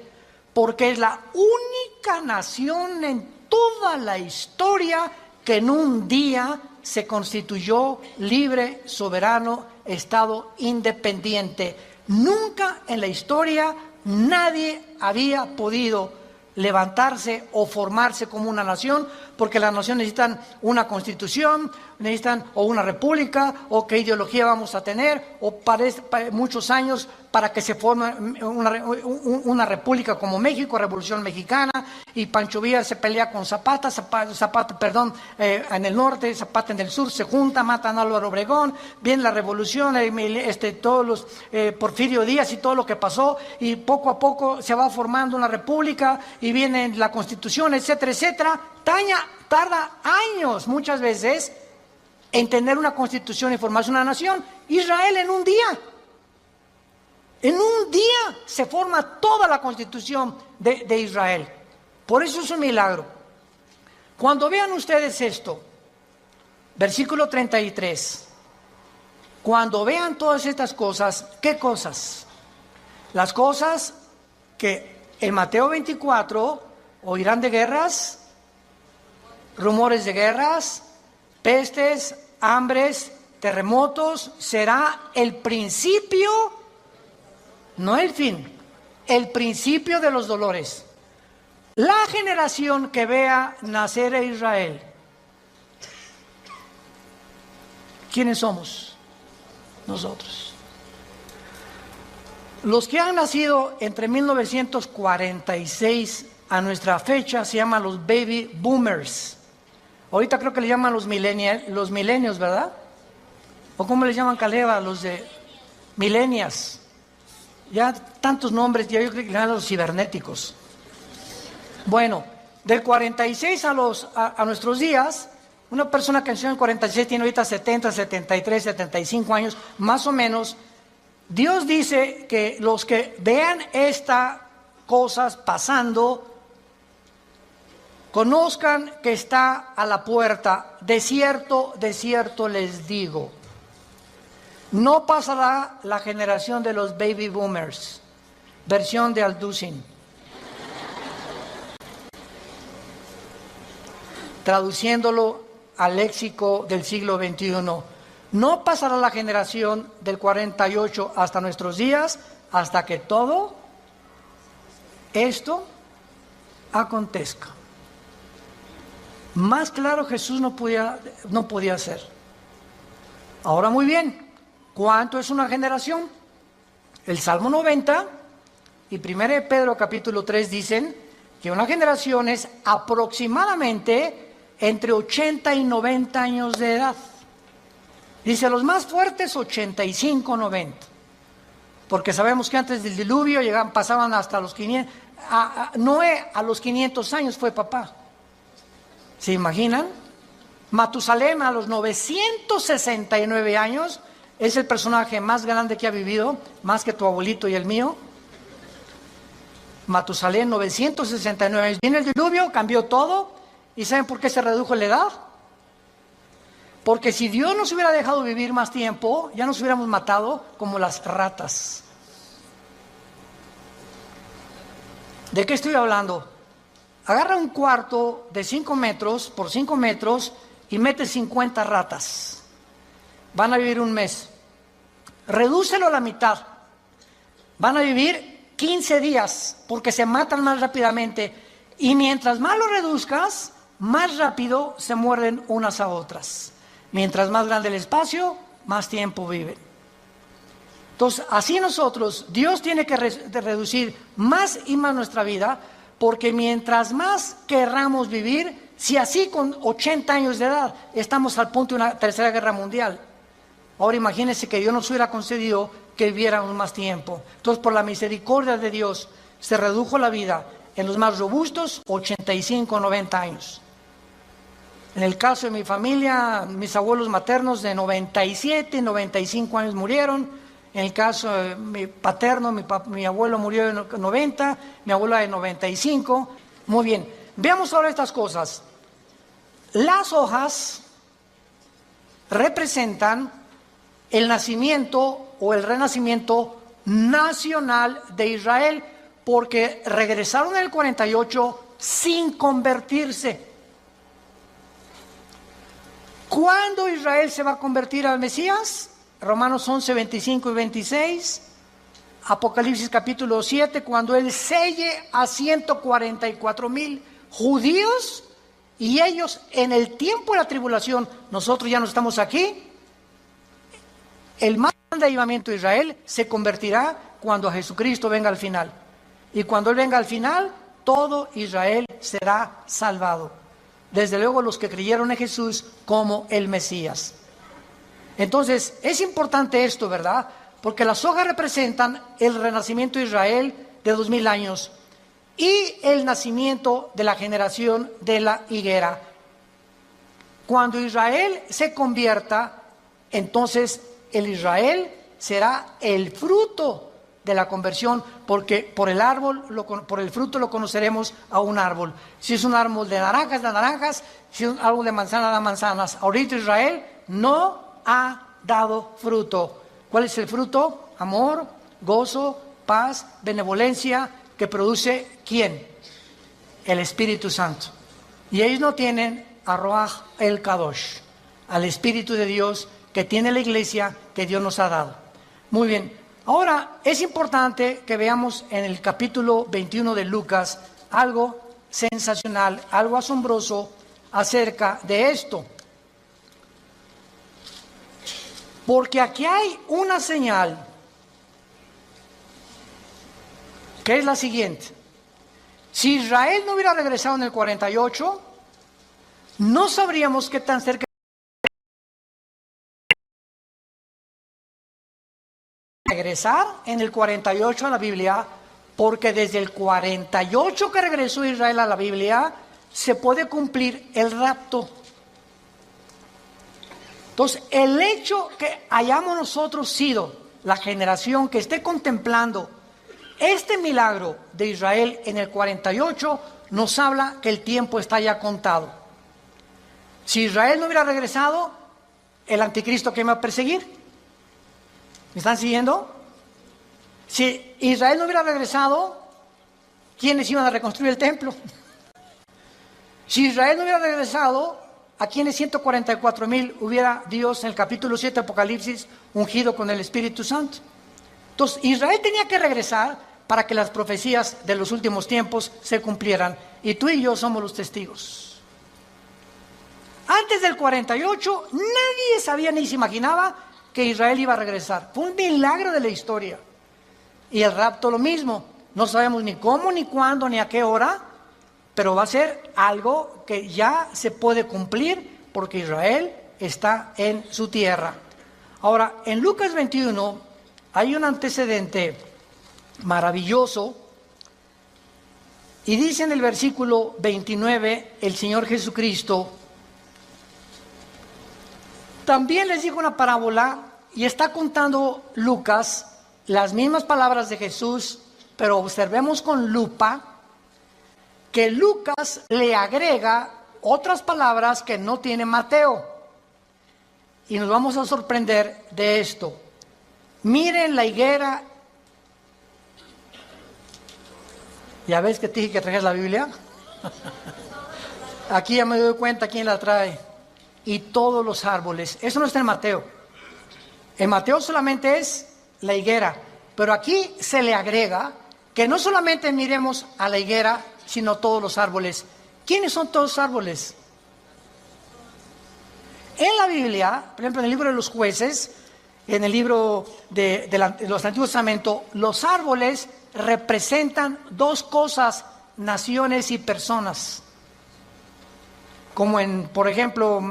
porque es la única nación en toda la historia que en un día se constituyó libre, soberano, Estado independiente. Nunca en la historia nadie había podido levantarse o formarse como una nación, porque las naciones necesitan una constitución, necesitan o una república, o qué ideología vamos a tener, o para muchos años para que se forme una república como México, Revolución Mexicana, y Pancho Villa se pelea con Zapata, en el norte, Zapata en el sur, se junta, matan a Álvaro Obregón, viene la revolución, todos los Porfirio Díaz y todo lo que pasó, y poco a poco se va formando una república, y viene la Constitución, etcétera, etcétera. Tarda años, muchas veces, en tener una constitución y formarse una nación. Israel en un día se forma toda la constitución de Israel. Por eso es un milagro. Cuando vean ustedes esto, versículo 33, cuando vean todas estas cosas, ¿qué cosas? Las cosas que en Mateo 24 oirán de guerras, rumores de guerras, pestes, hambres, terremotos. Será el principio, no el fin, el principio de los dolores. La generación que vea nacer a Israel, ¿quiénes somos? Nosotros. Los que han nacido entre 1946 a nuestra fecha se llaman los baby boomers. Ahorita creo que le llaman los millennials, ¿verdad? ¿O cómo les llaman, Caleva? Los de millennials. Ya tantos nombres, ya yo creo que le llaman los cibernéticos. Bueno, del 46 a nuestros días, una persona que nació en el 46 tiene ahorita 70, 73, 75 años, más o menos. Dios dice que los que vean estas cosas pasando, conozcan que está a la puerta. De cierto les digo, no pasará la generación de los baby boomers, versión de Alducin. Traduciéndolo al léxico del siglo XXI, no pasará la generación del 48 hasta nuestros días, hasta que todo esto acontezca. Más claro Jesús no podía ser. Ahora muy bien, ¿cuánto es una generación? El Salmo 90 y 1 de Pedro capítulo 3 dicen que una generación es aproximadamente entre 80 y 90 años de edad. Dice, los más fuertes 85, 90. Porque sabemos que antes del diluvio pasaban hasta los 500. Noé a los 500 años fue papá. ¿Se imaginan? Matusalén a los 969 años es el personaje más grande que ha vivido, más que tu abuelito y el mío. Matusalén, 969 años. Viene el diluvio, cambió todo. ¿Y saben por qué se redujo la edad? Porque si Dios nos hubiera dejado vivir más tiempo, ya nos hubiéramos matado como las ratas. ¿De qué estoy hablando? Agarra un cuarto de 5 metros por 5 metros y mete 50 ratas. Van a vivir un mes. Redúcelo a la mitad. Van a vivir 15 días porque se matan más rápidamente. Y mientras más lo reduzcas, más rápido se muerden unas a otras. Mientras más grande el espacio, más tiempo viven. Entonces, así nosotros, Dios tiene que reducir más y más nuestra vida, porque mientras más querramos vivir, si así con 80 años de edad estamos al punto de una tercera guerra mundial, ahora imagínense que Dios nos hubiera concedido que viviéramos más tiempo. Entonces, por la misericordia de Dios, se redujo la vida en los más robustos, 85, 90 años. En el caso de mi familia, mis abuelos maternos de 97, 95 años murieron. En el caso de mi paterno, mi abuelo murió de 90, mi abuela de 95. Muy bien, veamos ahora estas cosas. Las hojas representan el nacimiento o el renacimiento nacional de Israel, porque regresaron en el 48 sin convertirse. ¿Cuándo Israel se va a convertir al Mesías? Romanos 11, 25 y 26, Apocalipsis capítulo 7, cuando Él selle a 144,000 judíos y ellos en el tiempo de la tribulación, nosotros ya no estamos aquí, el más grande avivamiento de Israel se convertirá cuando Jesucristo venga al final. Y cuando Él venga al final, todo Israel será salvado. Desde luego los que creyeron en Jesús como el Mesías. Entonces, es importante esto, ¿verdad? Porque las hojas representan el renacimiento de Israel de 2000 años y el nacimiento de la generación de la higuera. Cuando Israel se convierta, entonces el Israel será el fruto de la conversión, porque por el árbol, por el fruto lo conoceremos a un árbol. Si es un árbol de naranjas, si es un árbol de manzanas, da manzanas. Ahorita Israel no ha dado fruto. ¿Cuál es el fruto? Amor, gozo, paz, benevolencia, que produce ¿quién? El Espíritu Santo. Y ellos no tienen a Ruach el Kadosh, al Espíritu de Dios que tiene la iglesia que Dios nos ha dado. Muy bien. Ahora, es importante que veamos en el capítulo 21 de Lucas algo sensacional, algo asombroso acerca de esto. Porque aquí hay una señal que es la siguiente. Si Israel no hubiera regresado en el 48, no sabríamos qué tan cerca regresar en el 48 a la Biblia, porque desde el 48 que regresó Israel a la Biblia, se puede cumplir el rapto. Entonces, el hecho que hayamos nosotros sido la generación que esté contemplando este milagro de Israel en el 48, nos habla que el tiempo está ya contado. Si Israel no hubiera regresado, el anticristo que me va a perseguir. ¿Me están siguiendo? Si Israel no hubiera regresado, ¿quiénes iban a reconstruir el templo? Si Israel no hubiera regresado, ¿a quiénes 144,000 hubiera Dios en el capítulo 7 de Apocalipsis ungido con el Espíritu Santo? Entonces, Israel tenía que regresar para que las profecías de los últimos tiempos se cumplieran. Y tú y yo somos los testigos. Antes del 48, nadie sabía ni se imaginaba que Israel iba a regresar. Fue un milagro de la historia. Y el rapto lo mismo. No sabemos ni cómo, ni cuándo, ni a qué hora, pero va a ser algo que ya se puede cumplir porque Israel está en su tierra. Ahora, en Lucas 21 hay un antecedente maravilloso y dice en el versículo 29 el Señor Jesucristo: también les dijo una parábola, y está contando Lucas las mismas palabras de Jesús, pero observemos con lupa que Lucas le agrega otras palabras que no tiene Mateo. Y nos vamos a sorprender de esto. Miren la higuera. ¿Ya ves que te dije que trajes la Biblia? Aquí ya me doy cuenta quién la trae. Y todos los árboles. Eso no está en Mateo. En Mateo solamente es la higuera. Pero aquí se le agrega que no solamente miremos a la higuera, sino todos los árboles. ¿Quiénes son todos los árboles? En la Biblia, por ejemplo, en el libro de los jueces, en el libro de los Antiguos Testamentos, los árboles representan dos cosas: naciones y personas. Como en, por ejemplo,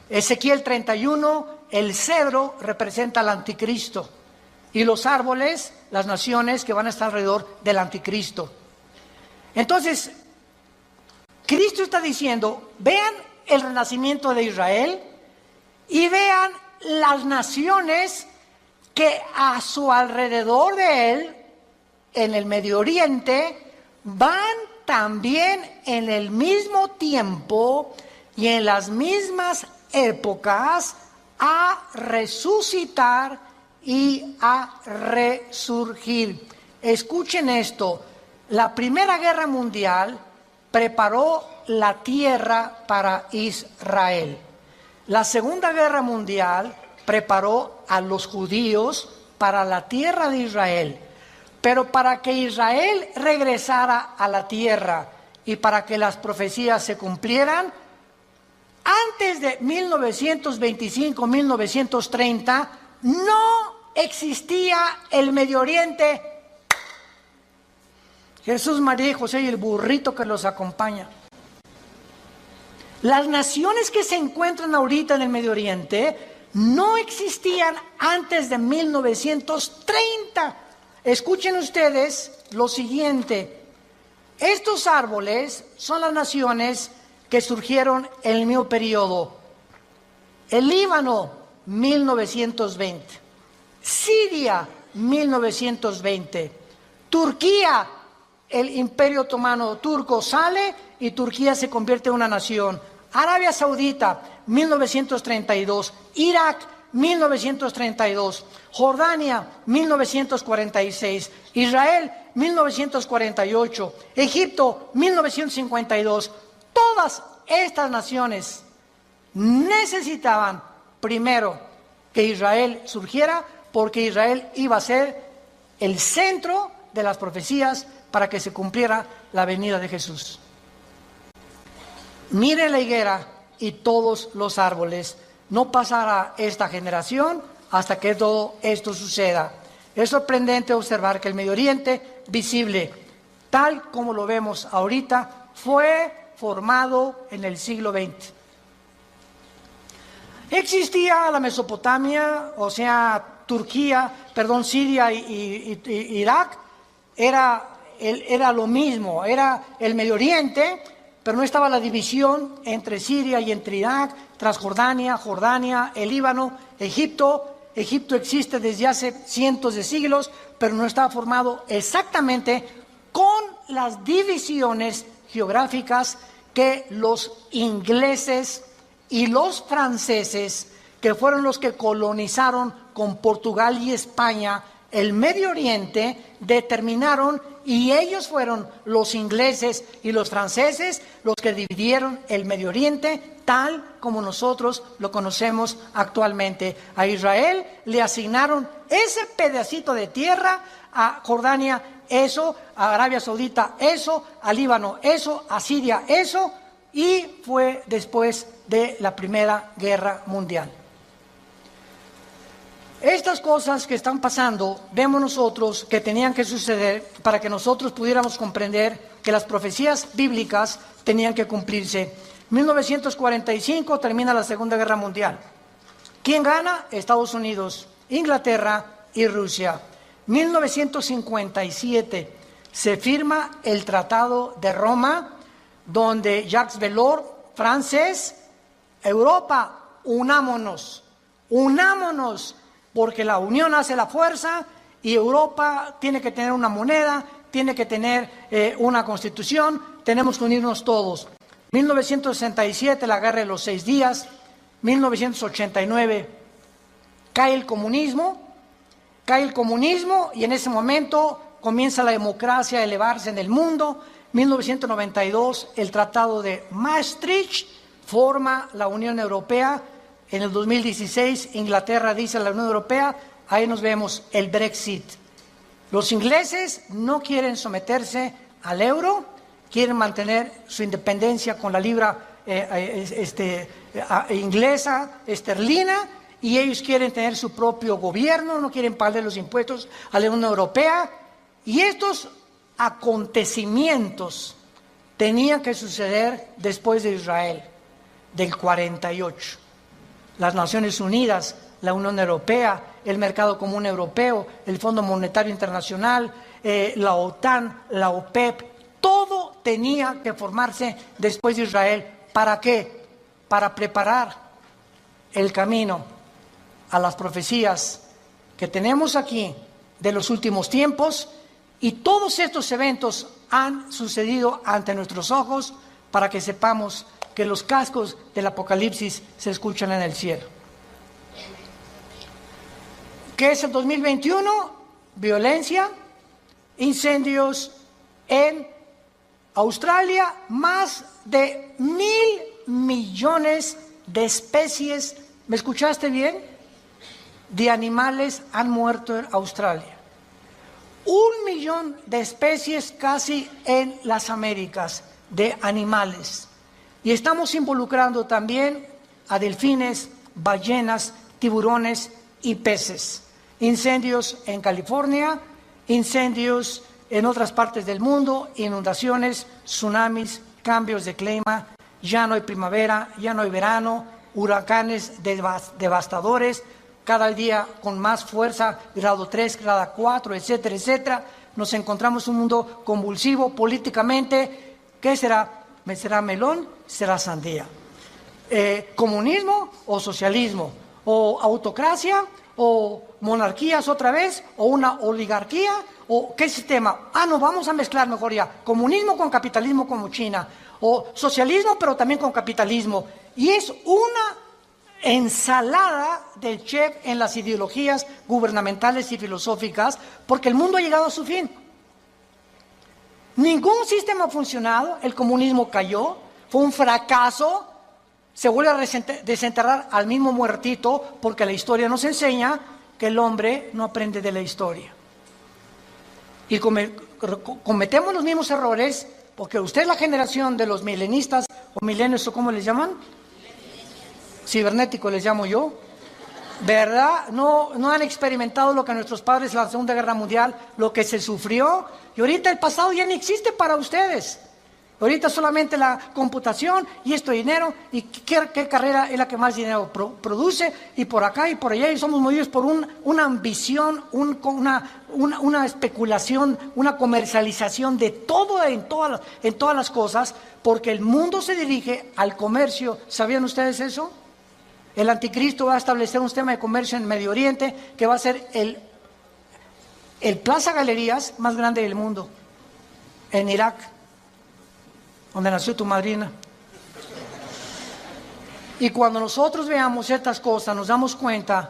Ezequiel 31, el cedro representa al anticristo. Y los árboles, las naciones que van a estar alrededor del anticristo. Entonces, Cristo está diciendo, vean el renacimiento de Israel y vean las naciones que a su alrededor de él, en el Medio Oriente, van también en el mismo tiempo y en las mismas épocas a resucitar y a resurgir. Escuchen esto: la Primera Guerra Mundial preparó la tierra para Israel. La Segunda Guerra Mundial preparó a los judíos para la tierra de Israel. Pero para que Israel regresara a la tierra y para que las profecías se cumplieran, Antes de 1925, 1930, no existía el Medio Oriente. Jesús, María y José y el burrito que los acompaña. Las naciones que se encuentran ahorita en el Medio Oriente no existían antes de 1930. Escuchen ustedes lo siguiente. Estos árboles son las naciones que surgieron en el mismo periodo. El Líbano, 1920. Siria, 1920. Turquía, el Imperio Otomano turco sale y Turquía se convierte en una nación. Arabia Saudita, 1932. Irak, 1932. Jordania, 1946. Israel, 1948. Egipto, 1952. Todas estas naciones necesitaban primero que Israel surgiera, porque Israel iba a ser el centro de las profecías para que se cumpliera la venida de Jesús. Mire la higuera y todos los árboles. No pasará esta generación hasta que todo esto suceda. Es sorprendente observar que el Medio Oriente visible, tal como lo vemos ahorita, fue formado en el siglo XX. Existía la Mesopotamia, o sea, Siria y Irak, era lo mismo, era el Medio Oriente, pero no estaba la división entre Siria y entre Irak, Transjordania, Jordania, el Líbano, Egipto. Egipto existe desde hace cientos de siglos, pero no estaba formado exactamente con las divisiones geográficas que los ingleses y los franceses, que fueron los que colonizaron con Portugal y España el Medio Oriente, determinaron, y ellos fueron los ingleses y los franceses los que dividieron el Medio Oriente tal como nosotros lo conocemos actualmente. A Israel le asignaron ese pedacito de tierra, a Jordania eso, a Arabia Saudita eso, a Líbano eso, a Siria eso, y fue después de la Primera Guerra Mundial. Estas cosas que están pasando, vemos nosotros que tenían que suceder para que nosotros pudiéramos comprender que las profecías bíblicas tenían que cumplirse. 1945 termina la Segunda Guerra Mundial. ¿Quién gana? Estados Unidos, Inglaterra y Rusia. 1957 se firma el Tratado de Roma, donde Jacques Delors, francés, Europa, unámonos, porque la unión hace la fuerza y Europa tiene que tener una moneda, tiene que tener una constitución, tenemos que unirnos todos. 1967, la Guerra de los 6 días, 1989, cae el comunismo y en ese momento comienza la democracia a elevarse en el mundo. 1992, el Tratado de Maastricht forma la Unión Europea. En el 2016, Inglaterra dice a la Unión Europea, ahí nos vemos, el Brexit. Los ingleses no quieren someterse al euro, quieren mantener su independencia con la libra inglesa, esterlina, y ellos quieren tener su propio gobierno, no quieren pagar los impuestos a la Unión Europea. Y estos acontecimientos tenían que suceder después de Israel, del 48. Las Naciones Unidas, la Unión Europea, el Mercado Común Europeo, el Fondo Monetario Internacional, la OTAN, la OPEP, todo tenía que formarse después de Israel. ¿Para qué? Para preparar el camino a las profecías que tenemos aquí de los últimos tiempos, y todos estos eventos han sucedido ante nuestros ojos para que sepamos que los cascos del Apocalipsis se escuchan en el cielo. ¿Qué es el 2021? Violencia, incendios en Australia, más de 1.000 millones de especies, ¿me escuchaste bien?, de animales han muerto en Australia. 1 millón de especies casi en las Américas de animales. Y estamos involucrando también a delfines, ballenas, tiburones y peces. Incendios en California, incendios en otras partes del mundo, inundaciones, tsunamis, cambios de clima, ya no hay primavera, ya no hay verano, huracanes devastadores, cada día con más fuerza, grado 3, grado 4, etcétera, etcétera. Nos encontramos en un mundo convulsivo políticamente. ¿Qué será? ¿Será melón? ¿Será sandía? ¿Comunismo o socialismo? ¿O autocracia? ¿O monarquías otra vez? ¿O una oligarquía? ¿O qué sistema? No, vamos a mezclar mejor ya. Comunismo con capitalismo como China. O socialismo pero también con capitalismo. Y es una ensalada del chef en las ideologías gubernamentales y filosóficas, porque el mundo ha llegado a su fin. Ningún sistema ha funcionado, el comunismo cayó, fue un fracaso, se vuelve a desenterrar al mismo muertito, porque la historia nos enseña que el hombre no aprende de la historia. Y cometemos los mismos errores, porque usted es la generación de los milenistas, o milenios, o ¿cómo les llaman? Cibernético les llamo yo, ¿verdad? No han experimentado lo que nuestros padres en la Segunda Guerra Mundial, lo que se sufrió, y ahorita el pasado ya no existe para ustedes. Ahorita solamente la computación y esto dinero, y qué carrera es la que más dinero produce, y por acá y por allá, y somos movidos por una ambición, una especulación, una comercialización de todo en todas las cosas, porque el mundo se dirige al comercio. ¿Sabían ustedes eso? El anticristo va a establecer un sistema de comercio en Medio Oriente que va a ser el Plaza Galerías más grande del mundo, en Irak, donde nació tu madrina. Y cuando nosotros veamos estas cosas, nos damos cuenta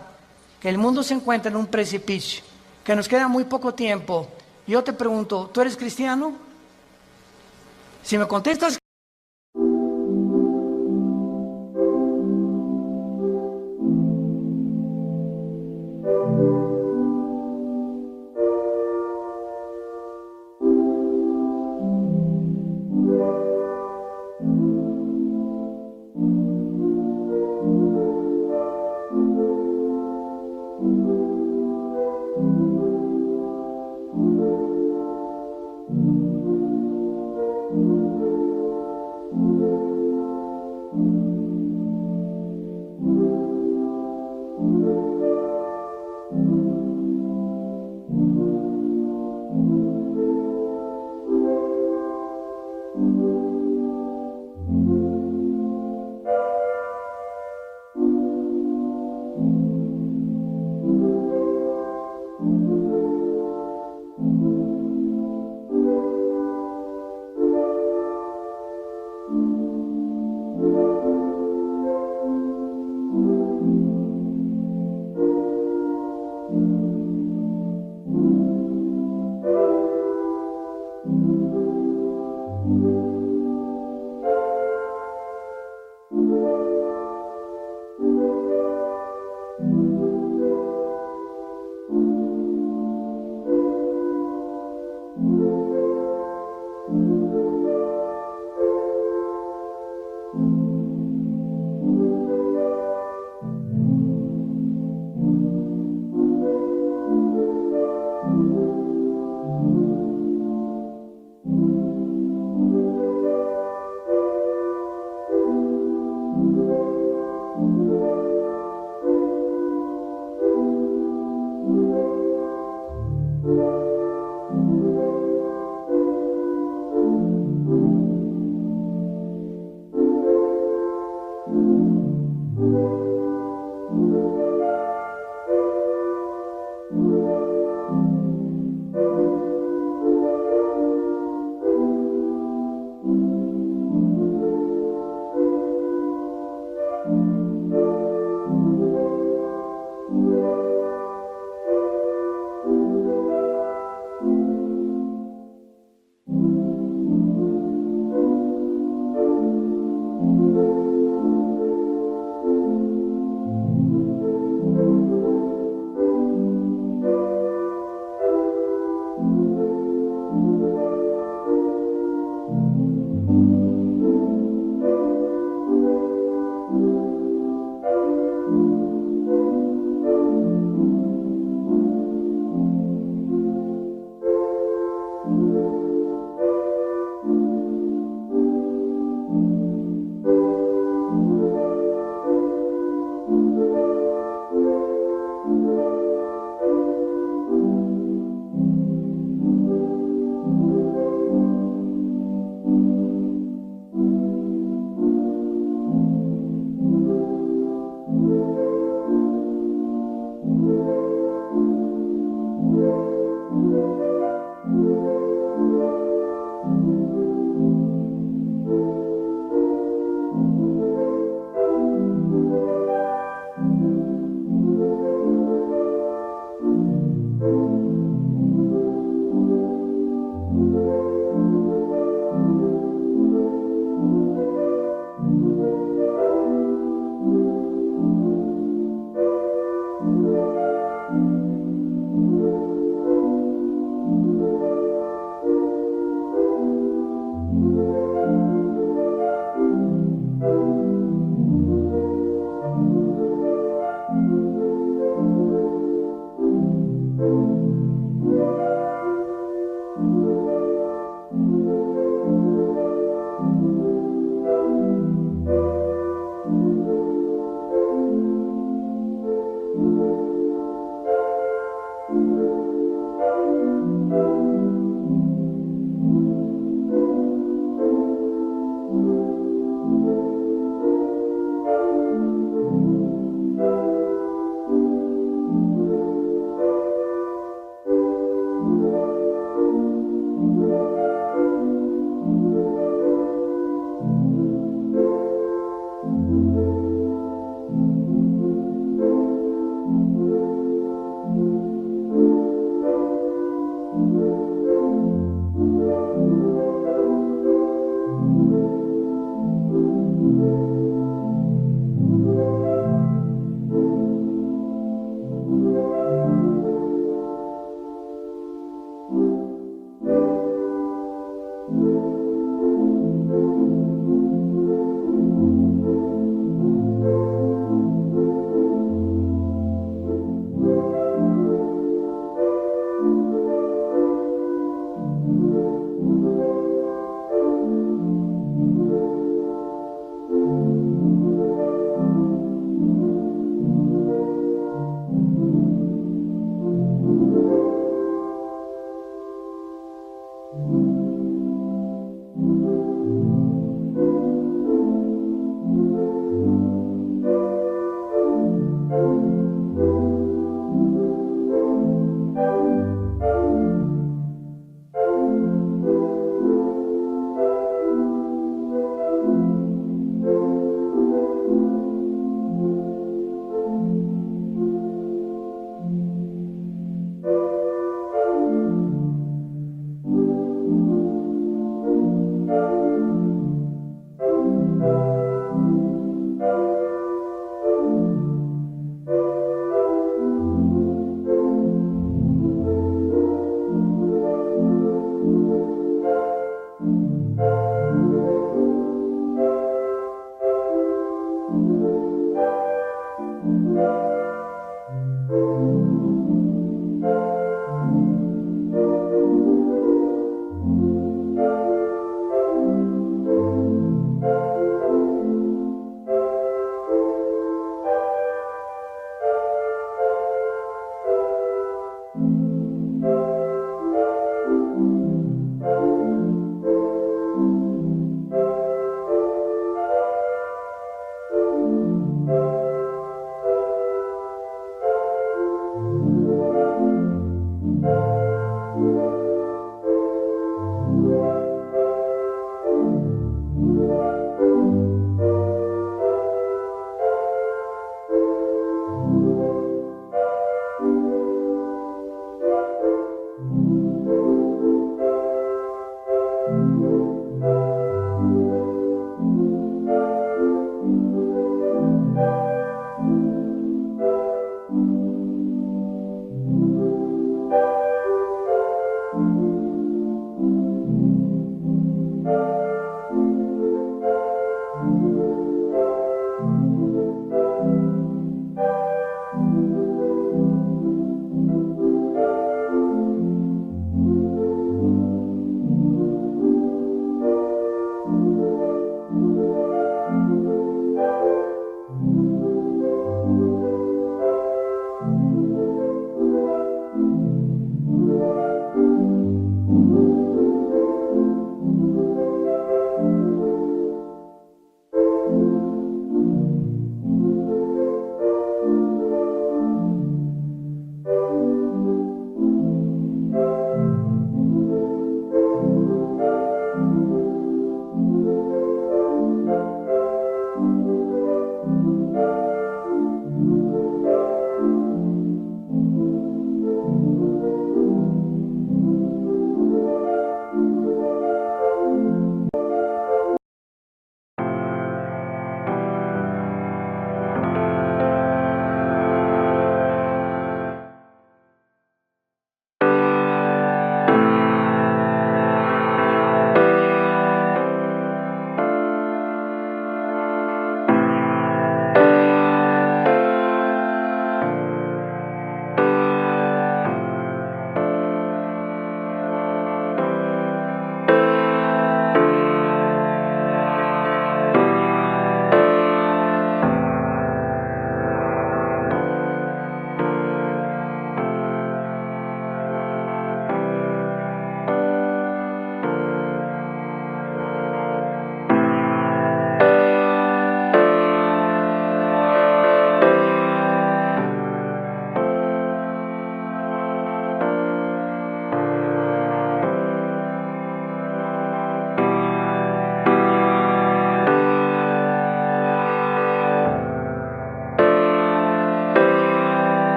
que el mundo se encuentra en un precipicio, que nos queda muy poco tiempo. Yo te pregunto, ¿tú eres cristiano? Si me contestas